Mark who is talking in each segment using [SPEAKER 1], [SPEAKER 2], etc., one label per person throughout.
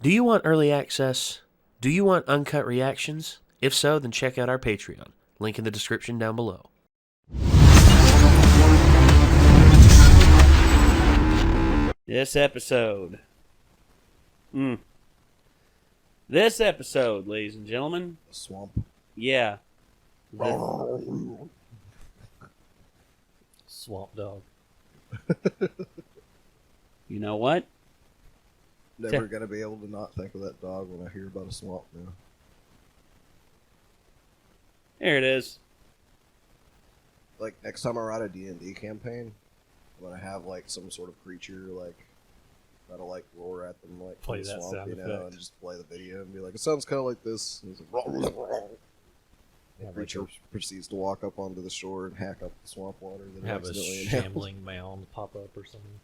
[SPEAKER 1] Do you want early access? Do you want uncut reactions? If so, then check out our Patreon. Link in the description down below. This episode, ladies and gentlemen.
[SPEAKER 2] Swamp.
[SPEAKER 1] Yeah.
[SPEAKER 3] Swamp dog.
[SPEAKER 1] You know what?
[SPEAKER 2] Never gonna be able to not think of that dog when I hear about a swamp now.
[SPEAKER 1] There it is.
[SPEAKER 2] Like, next time I write a D&D campaign, I'm gonna have, like, some sort of creature, like, try to, like, roar at them, like,
[SPEAKER 3] Play
[SPEAKER 2] from the
[SPEAKER 3] that
[SPEAKER 2] swamp,
[SPEAKER 3] sound
[SPEAKER 2] you know,
[SPEAKER 3] effect.
[SPEAKER 2] and just play the video and be like, it sounds kind of like this. And it's like, the
[SPEAKER 3] Have
[SPEAKER 2] creature proceeds to walk up onto the shore and hack up the swamp water. That
[SPEAKER 3] have a
[SPEAKER 2] accidentally
[SPEAKER 3] shambling mound pop up or something.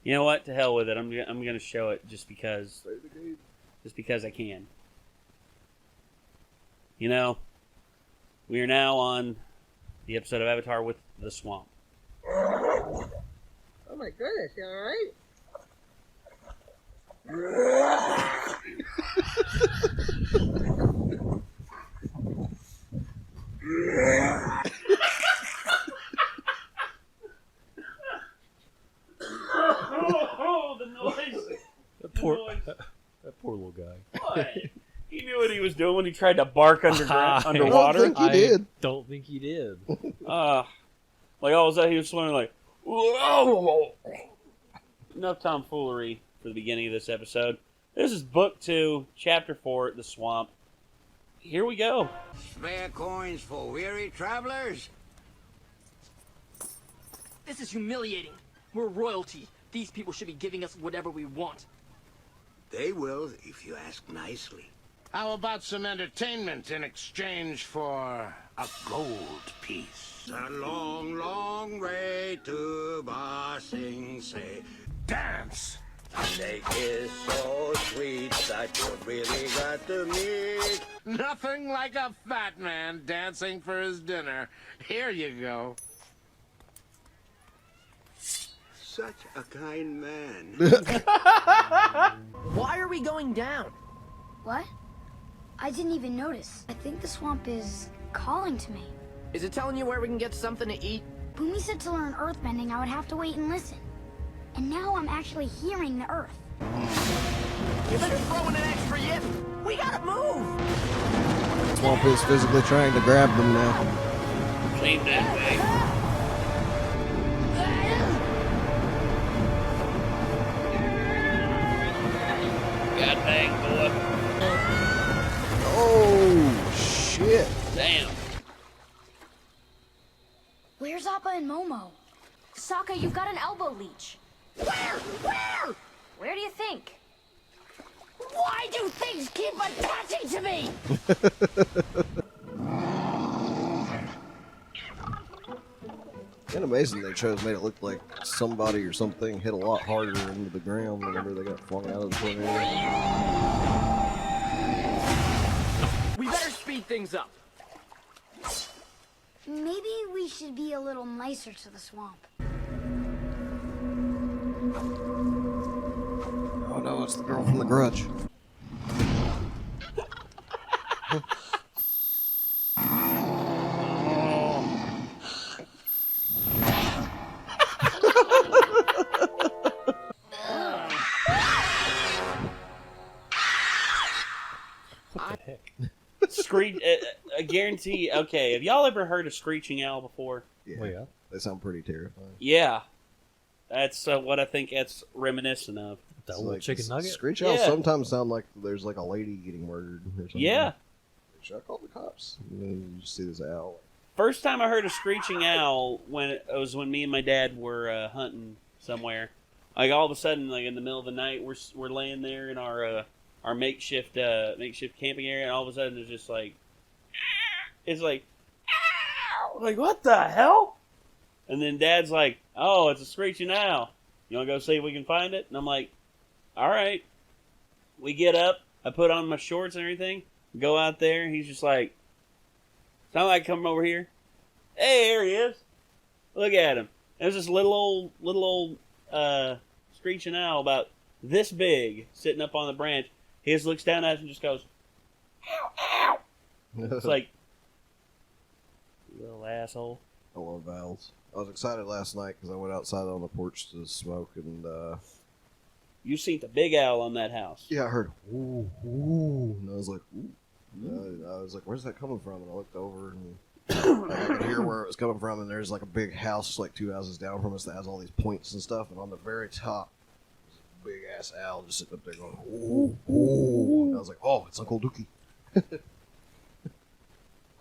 [SPEAKER 1] You know what? To hell with it. I'm gonna show it just because I can. You know, we are now on the episode of Avatar with the Swamp.
[SPEAKER 4] Oh my goodness, you alright?
[SPEAKER 1] Oh, the noise!
[SPEAKER 3] That poor little guy.
[SPEAKER 1] What? He knew what he was doing when he tried to bark underwater.
[SPEAKER 2] think he did.
[SPEAKER 3] I don't think he did.
[SPEAKER 1] Like all of a sudden he was swimming like, whoa! Enough tomfoolery for the beginning of this episode. This is Book 2, Chapter 4, The Swamp. Here we go.
[SPEAKER 5] Spare coins for weary travelers?
[SPEAKER 6] This is humiliating. We're royalty. These people should be giving us whatever we want.
[SPEAKER 5] They will, if you ask nicely.
[SPEAKER 7] How about some entertainment in exchange for a gold piece?
[SPEAKER 5] A long, long way to Ba Sing Se.
[SPEAKER 7] Dance!
[SPEAKER 5] A steak is so sweet that you really got to meet.
[SPEAKER 7] Nothing like a fat man dancing for his dinner. Here you go.
[SPEAKER 5] Such a kind man.
[SPEAKER 6] Why are we going down?
[SPEAKER 8] What? I didn't even notice. I think the swamp is calling to me.
[SPEAKER 6] Is it telling you where we can get something to eat?
[SPEAKER 8] Boomy said to learn earthbending, I would have to wait and listen. And now I'm actually hearing the earth.
[SPEAKER 6] You better throw in an extra yip. We gotta move.
[SPEAKER 2] Swamp is physically trying to grab them now.
[SPEAKER 1] Clean that way. God dang, boy.
[SPEAKER 2] Oh, shit.
[SPEAKER 1] Damn.
[SPEAKER 8] Where's Appa and Momo?
[SPEAKER 9] Sokka, you've got an elbow leech.
[SPEAKER 8] Where?
[SPEAKER 9] Where do you think?
[SPEAKER 8] Why do things keep attaching to me?
[SPEAKER 2] And amazing they made it look like somebody or something hit a lot harder into the ground whenever they got flung out of the tornado.
[SPEAKER 6] We better speed things up.
[SPEAKER 8] Maybe we should be a little nicer to the swamp.
[SPEAKER 2] Oh no, it's the girl from The Grudge.
[SPEAKER 3] What the heck?
[SPEAKER 1] Screech, I guarantee. Okay, have y'all ever heard a screeching owl before?
[SPEAKER 2] Yeah,
[SPEAKER 3] Oh, yeah?
[SPEAKER 2] they sound pretty terrifying.
[SPEAKER 1] Yeah, that's what I think that's reminiscent of.
[SPEAKER 3] That
[SPEAKER 2] It's
[SPEAKER 3] little
[SPEAKER 2] like
[SPEAKER 3] chicken nugget?
[SPEAKER 2] Screech owls
[SPEAKER 1] Yeah.
[SPEAKER 2] sometimes sound like there's like a lady getting murdered or something.
[SPEAKER 1] Yeah.
[SPEAKER 2] Should I call the cops? And then you just see this owl.
[SPEAKER 1] First time I heard a screeching owl when me and my dad were hunting somewhere. Like all of a sudden, like in the middle of the night, we're laying there in our makeshift camping area, and all of a sudden it's just like, it's like, like what the hell? And then Dad's like, "Oh, it's a screeching owl. You want to go see if we can find it?" And I'm like, "All right." We get up. I put on my shorts and everything. Go out there. He's just like, "Sound like coming over here?" Hey, there he is. Look at him. There's this little old screeching owl about this big sitting up on the branch. He just looks down at us and just goes, ow, ow. It's like, you little asshole.
[SPEAKER 2] I love owls. I was excited last night because I went outside on the porch to smoke and
[SPEAKER 1] You seen the big owl on that house.
[SPEAKER 2] yeah, I heard ooh, ooh, and I was like, ooh. I was like, where's that coming from? And I looked over and I could hear where it was coming from, and there's like a big house like 2 houses down from us that has all these points and stuff, and on the very top there's a big ass owl just sitting up there going, ooh, ooh. And I was like, oh, it's Uncle Dookie.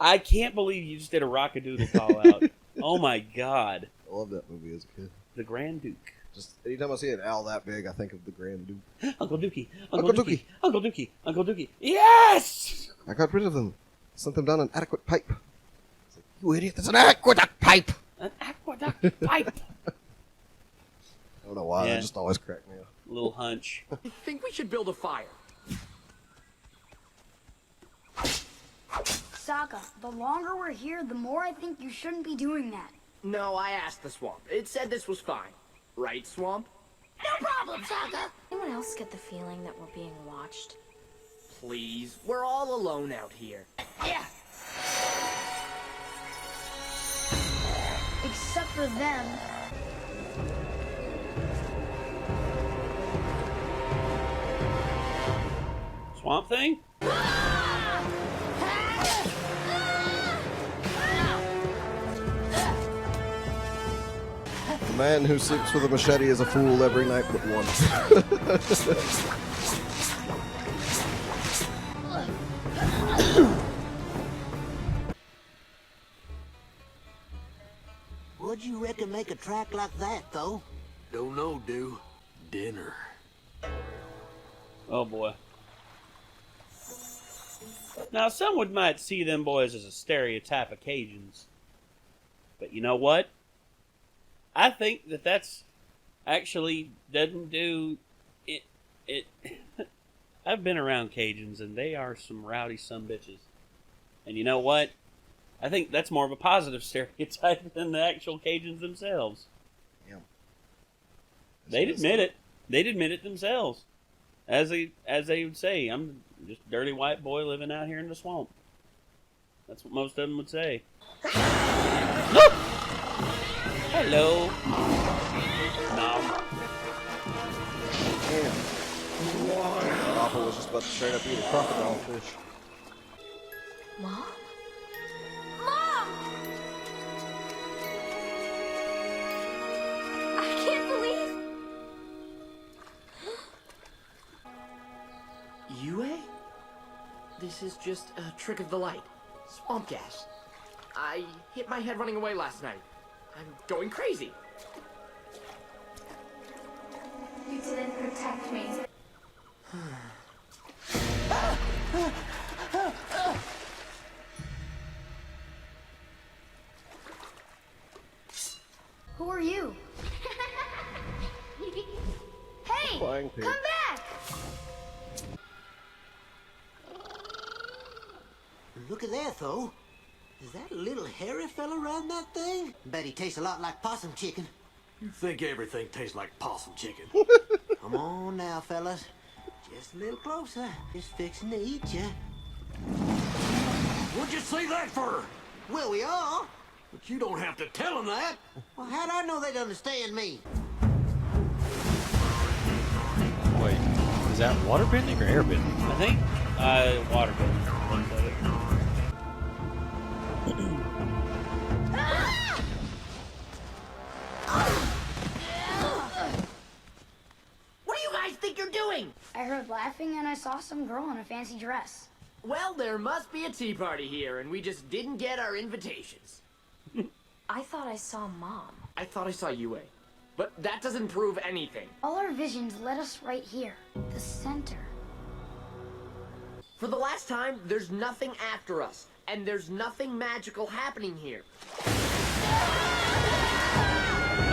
[SPEAKER 1] I can't believe you just did a Rockadoodle call out. Oh my god.
[SPEAKER 2] I love that movie as a kid.
[SPEAKER 1] The Grand Duke.
[SPEAKER 2] Just anytime I see an owl that big, I think of the Grand Duke.
[SPEAKER 1] Uncle Dookie.
[SPEAKER 2] Uncle Dookie.
[SPEAKER 1] Uncle Dookie. Uncle Dookie. Yes!
[SPEAKER 2] I got rid of them. Sent them down an adequate pipe. It's like, you idiot, that's an aqueduct pipe!
[SPEAKER 1] An aqueduct pipe.
[SPEAKER 2] I don't know why,
[SPEAKER 1] Yeah.
[SPEAKER 2] that just always cracked me up.
[SPEAKER 1] Little hunch.
[SPEAKER 6] I think we should build a fire.
[SPEAKER 8] Sokka, the longer we're here, the more I think you shouldn't be doing that.
[SPEAKER 6] No, I asked the swamp. It said this was fine. Right, swamp?
[SPEAKER 8] No problem, Sokka!
[SPEAKER 9] Anyone else get the feeling that we're being watched?
[SPEAKER 6] Please, we're all alone out here.
[SPEAKER 8] Yeah. Except for them.
[SPEAKER 1] Swamp Thing?
[SPEAKER 2] The man who sleeps with a machete is a fool every night but once.
[SPEAKER 5] What'd you reckon make a track like that, though?
[SPEAKER 10] Don't know, do. Dinner.
[SPEAKER 1] Oh boy. Now, some might see them boys as a stereotype of Cajuns. But you know what? I think that's actually doesn't do it. I've been around Cajuns, and they are some rowdy sumbitches. And you know what? I think that's more of a positive stereotype than the actual Cajuns themselves.
[SPEAKER 2] Yeah.
[SPEAKER 1] They'd admit it. They'd admit it themselves. As they would say, I'm just a dirty white boy living out here in the swamp. That's what most of them would say. Look! Hello. No.
[SPEAKER 2] Damn. Appa was just about to straight up eat a crocodile fish.
[SPEAKER 9] Mom?
[SPEAKER 8] Mom! I can't believe...
[SPEAKER 6] Yue? This is just a trick of the light. Swamp gas. I hit my head running away last night. I'm going crazy.
[SPEAKER 9] You didn't protect me.
[SPEAKER 8] Who are you? Hey!
[SPEAKER 2] Flying pig.
[SPEAKER 8] Come back!
[SPEAKER 5] Look at that, though. Is that a little hairy fella around that thing? Bet he tastes a lot like possum chicken.
[SPEAKER 10] You think everything tastes like possum chicken.
[SPEAKER 5] Come on now, fellas. Just a little closer. Just fixing to eat ya.
[SPEAKER 10] What'd you say that for?
[SPEAKER 5] Well, we are.
[SPEAKER 10] But you don't have to tell them that.
[SPEAKER 5] Well, how'd I know they'd understand me?
[SPEAKER 3] Wait, is that waterbending or airbending?
[SPEAKER 1] I think waterbending.
[SPEAKER 6] What do you guys think you're doing?
[SPEAKER 8] I heard laughing and I saw some girl in a fancy dress.
[SPEAKER 6] Well, there must be a tea party here, and we just didn't get our invitations.
[SPEAKER 9] I thought I saw Mom.
[SPEAKER 6] I thought I saw Yue. But that doesn't prove anything.
[SPEAKER 8] All our visions led us right here, the center.
[SPEAKER 6] For the last time, there's nothing after us, and there's nothing magical happening here.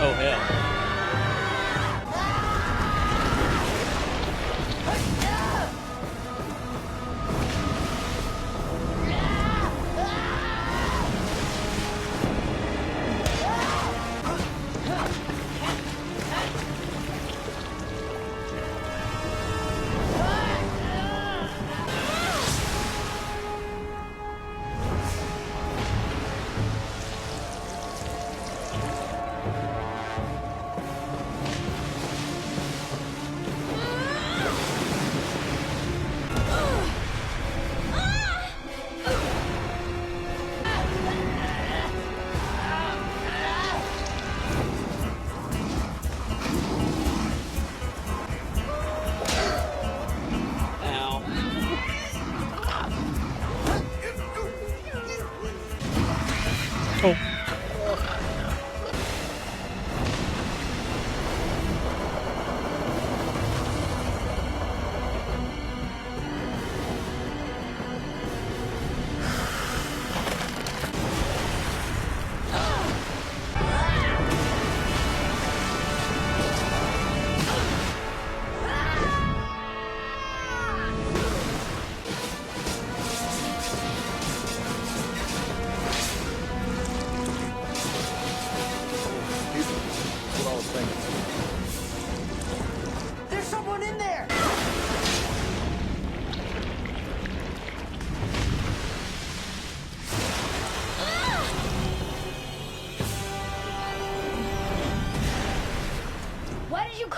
[SPEAKER 1] Oh hell.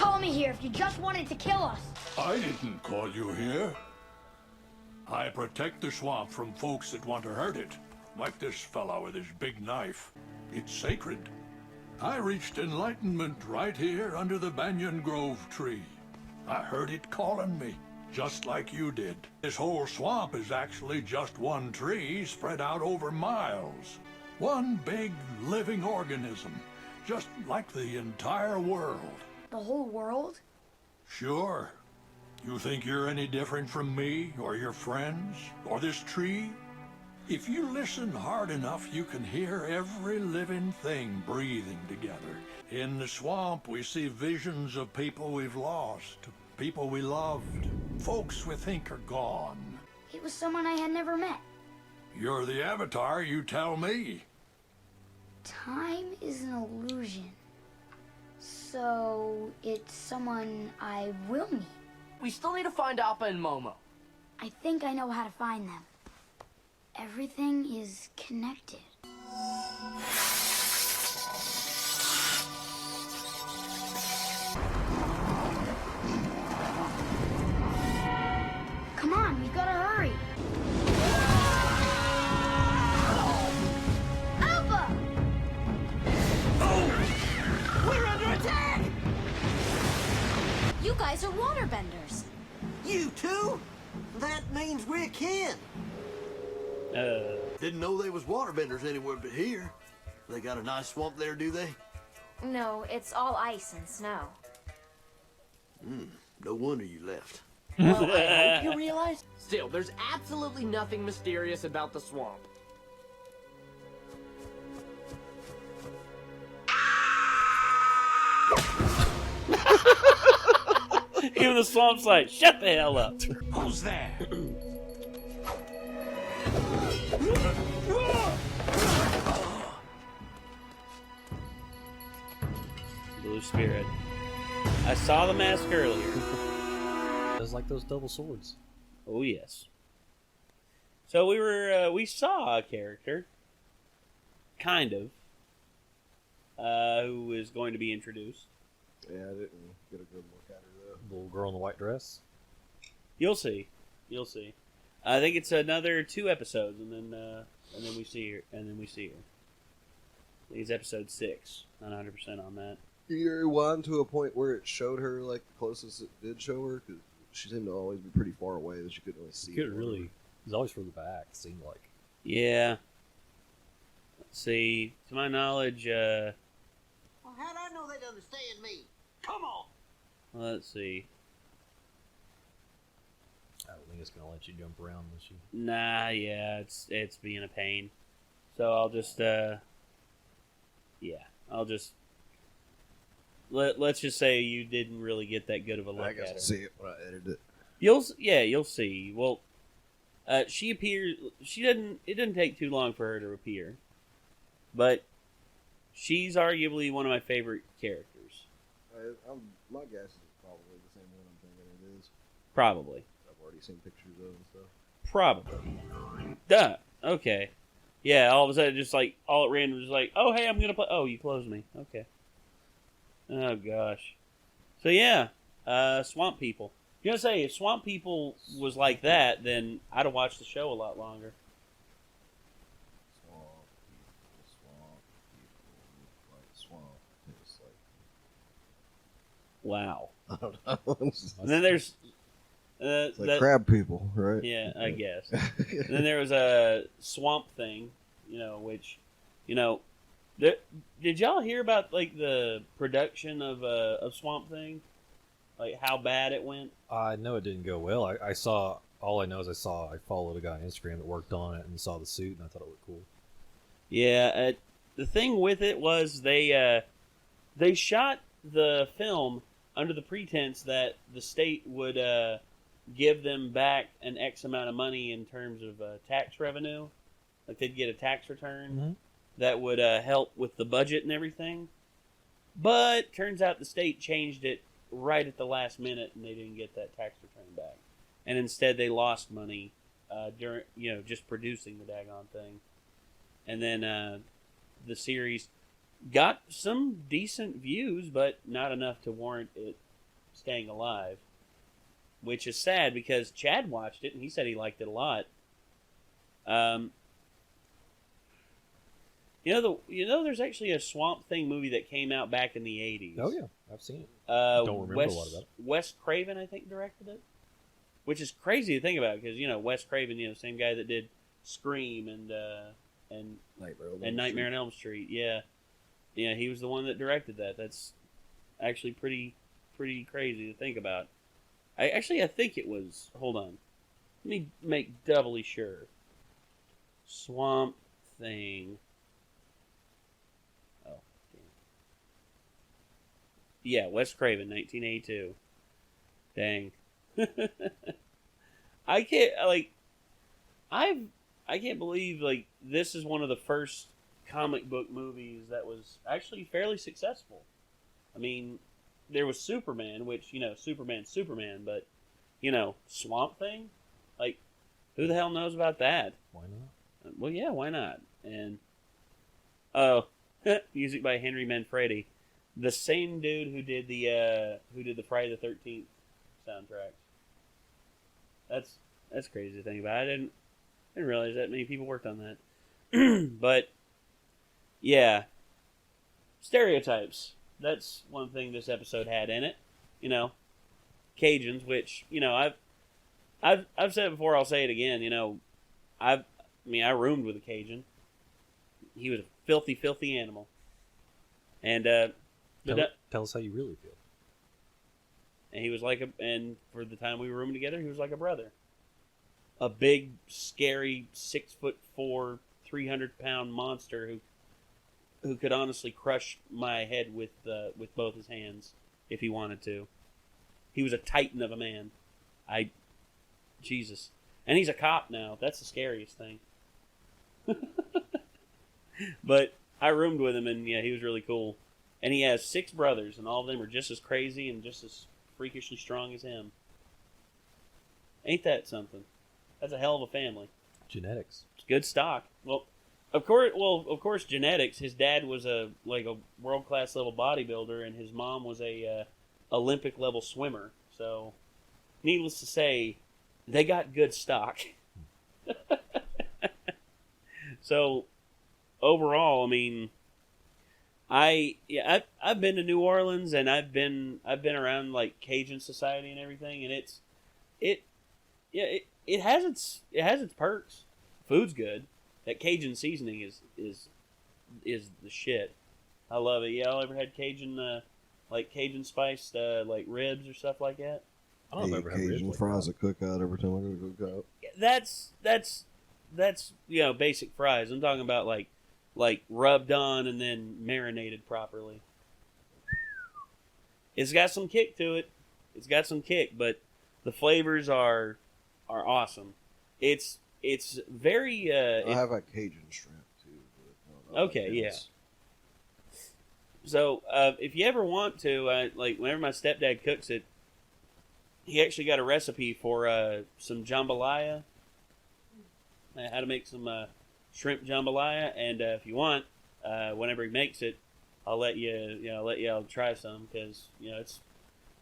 [SPEAKER 8] call me here if you just wanted to kill us?
[SPEAKER 11] I didn't call you here. I protect the swamp from folks that want to hurt it. Like this fella with his big knife. It's sacred. I reached enlightenment right here under the banyan grove tree. I heard it calling me, just like you did. This whole swamp is actually just one tree spread out over miles. One big living organism, just like the entire world.
[SPEAKER 8] The whole world?
[SPEAKER 11] Sure. You think you're any different from me, or your friends, or this tree? If you listen hard enough, you can hear every living thing breathing together. In the swamp, we see visions of people we've lost, people we loved, folks we think are gone.
[SPEAKER 8] It was someone I had never met.
[SPEAKER 11] You're the Avatar, you tell me.
[SPEAKER 8] Time is an illusion. So, it's someone I will meet.
[SPEAKER 6] We still need to find Appa and Momo.
[SPEAKER 8] I think I know how to find them. Everything is connected. Come on, we've got to hurry. Alpha!
[SPEAKER 5] We're under attack!
[SPEAKER 9] You guys are waterbenders.
[SPEAKER 5] You too? That means we're kin.
[SPEAKER 10] Didn't know they was waterbenders anywhere but here. They got a nice swamp there, do they?
[SPEAKER 9] No, it's all ice and snow.
[SPEAKER 10] No wonder you left.
[SPEAKER 6] Well, I hope you realize. Still, there's absolutely nothing mysterious about the swamp.
[SPEAKER 1] Even the swamp's like, shut the hell up.
[SPEAKER 7] Who's there?
[SPEAKER 1] Blue Spirit. I saw the mask earlier.
[SPEAKER 3] Just like those double swords.
[SPEAKER 1] Oh yes. So we saw a character, kind of, who is going to be introduced.
[SPEAKER 2] Yeah, I didn't get a good look at her though.
[SPEAKER 3] The little girl in the white dress.
[SPEAKER 1] You'll see. You'll see. I think it's another 2 episodes, and then we see her. And then we see her. I think it's episode 6. Not 100% on that.
[SPEAKER 2] You rewind to a point where it showed her like the closest it did show her, because she seemed to always be pretty far away that you couldn't really see.
[SPEAKER 3] You couldn't really. It was always further back. It seemed like.
[SPEAKER 1] Yeah. Let's see. To my knowledge,
[SPEAKER 5] Well, how'd I know they'd understand me? Come on!
[SPEAKER 1] let's see.
[SPEAKER 3] I don't think it's gonna let you jump around unless you.
[SPEAKER 1] Nah, yeah, it's being a pain. So I'll just let's just say you didn't really get that good of a look
[SPEAKER 2] I guess
[SPEAKER 1] at
[SPEAKER 2] I'll
[SPEAKER 1] her.
[SPEAKER 2] see it when I edit it.
[SPEAKER 1] You'll see. Well, she appears. It didn't take too long for her to appear, but she's arguably one of my favorite characters.
[SPEAKER 2] My guess is probably the same one I'm thinking it is.
[SPEAKER 1] Probably.
[SPEAKER 2] I've already seen pictures of and stuff.
[SPEAKER 1] Probably. Duh. Okay. Yeah. All of a sudden, just like all at random, just like, oh hey, I'm gonna play. Oh, you closed me. Okay. Oh gosh. So yeah, Swamp People. You know, say if Swamp People was like that, then I'd have watched the show a lot longer.
[SPEAKER 2] Swamp. It's like
[SPEAKER 1] Wow.
[SPEAKER 2] I don't know.
[SPEAKER 1] And then there's
[SPEAKER 2] It's like crab people, right?
[SPEAKER 1] Yeah, I guess. And then there was a Swamp Thing, which, did y'all hear about like the production of Swamp Thing? Like how bad it went?
[SPEAKER 3] I know it didn't go well. I saw. All I know is I followed a guy on Instagram that worked on it and saw the suit, and I thought it looked cool.
[SPEAKER 1] Yeah, the thing with it was they shot the film under the pretense that the state would give them back an X amount of money in terms of tax revenue. Like they'd get a tax return that would help with the budget and everything. But turns out the state changed it right at the last minute, and they didn't get that tax return back. And instead, they lost money during just producing the daggone thing. And then the series got some decent views, but not enough to warrant it staying alive, which is sad because Chad watched it and he said he liked it a lot. There's actually a Swamp Thing movie that came out back in the 80s.
[SPEAKER 3] Oh yeah, I've seen it. Don't remember a lot about it.
[SPEAKER 1] Wes Craven, I think, directed it, which is crazy to think about because Wes Craven, same guy that did Scream and Nightmare on Elm Street. Yeah, he was the one that directed that. That's actually pretty crazy to think about. I think it was. Hold on, let me make doubly sure. Swamp Thing. Oh, damn. Yeah, Wes Craven, 1982. Dang. I can't believe this is one of the first comic book movies that was actually fairly successful. I mean, there was Superman, which Superman, but Swamp Thing, who the hell knows about that?
[SPEAKER 3] Why not?
[SPEAKER 1] Well, yeah, why not? And music by Henry Manfredi, the same dude who did the Friday the 13th soundtrack. That's crazy to think about. I didn't realize that many people worked on that. But yeah, stereotypes. That's one thing this episode had in it. Cajuns, which I've said it before. I'll say it again. I roomed with a Cajun. He was a filthy, filthy animal. And
[SPEAKER 3] tell us how you really feel.
[SPEAKER 1] And he was and for the time we were rooming together, he was like a brother. A big, scary, 6'4", 300-pound monster who could honestly crush my head with both his hands if he wanted to. He was a titan of a man. Jesus. And he's a cop now. That's the scariest thing. But I roomed with him, and yeah, he was really cool. And he has 6 brothers, and all of them are just as crazy and just as freakishly strong as him. Ain't that something? That's a hell of a family.
[SPEAKER 3] Genetics.
[SPEAKER 1] It's good stock. Well, of course, genetics. His dad was a world-class level bodybuilder, and his mom was a Olympic level swimmer. So, needless to say, they got good stock. So, overall, I mean, I've been to New Orleans, and I've been around Cajun society and everything, and it has its perks. Food's good. That Cajun seasoning is the shit. I love it. Y'all ever had Cajun Cajun spiced ribs or stuff like that?
[SPEAKER 3] I don't know if I've ever had
[SPEAKER 2] Cajun
[SPEAKER 3] ribs
[SPEAKER 2] fries at Cookout every time I go to Cookout.
[SPEAKER 1] That's basic fries. I'm talking about rubbed on and then marinated properly. It's got some kick to it. But the flavors are awesome. It's very.
[SPEAKER 2] I have a Cajun shrimp too.
[SPEAKER 1] Okay, yeah. So if you ever want to, whenever my stepdad cooks it, he actually got a recipe for some jambalaya. How to make some shrimp jambalaya, and if you want, whenever he makes it, I'll let you try some because it's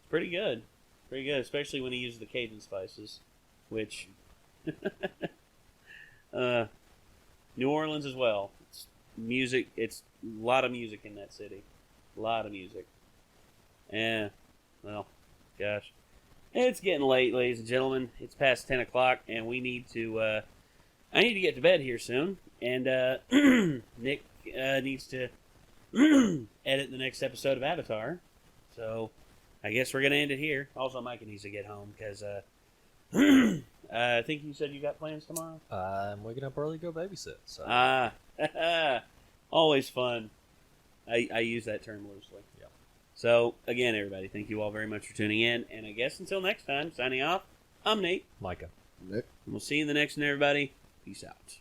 [SPEAKER 1] pretty good, especially when he uses the Cajun spices, which New Orleans as well. It's music. It's a lot of music in that city, a lot of music. Yeah, well, gosh, it's getting late, ladies and gentlemen. It's past 10 o'clock, and we need to. I need to get to bed here soon, and Nick needs to edit the next episode of Avatar. So I guess we're going to end it here. Also, Micah needs to get home because I think you said you got plans tomorrow?
[SPEAKER 3] I'm waking up early to go babysit. So.
[SPEAKER 1] Always fun. I use that term loosely.
[SPEAKER 3] Yeah.
[SPEAKER 1] So, again, everybody, thank you all very much for tuning in. And I guess until next time, signing off, I'm Nate.
[SPEAKER 3] Micah.
[SPEAKER 2] Nick.
[SPEAKER 1] And we'll see you in the next one, everybody. Peace out.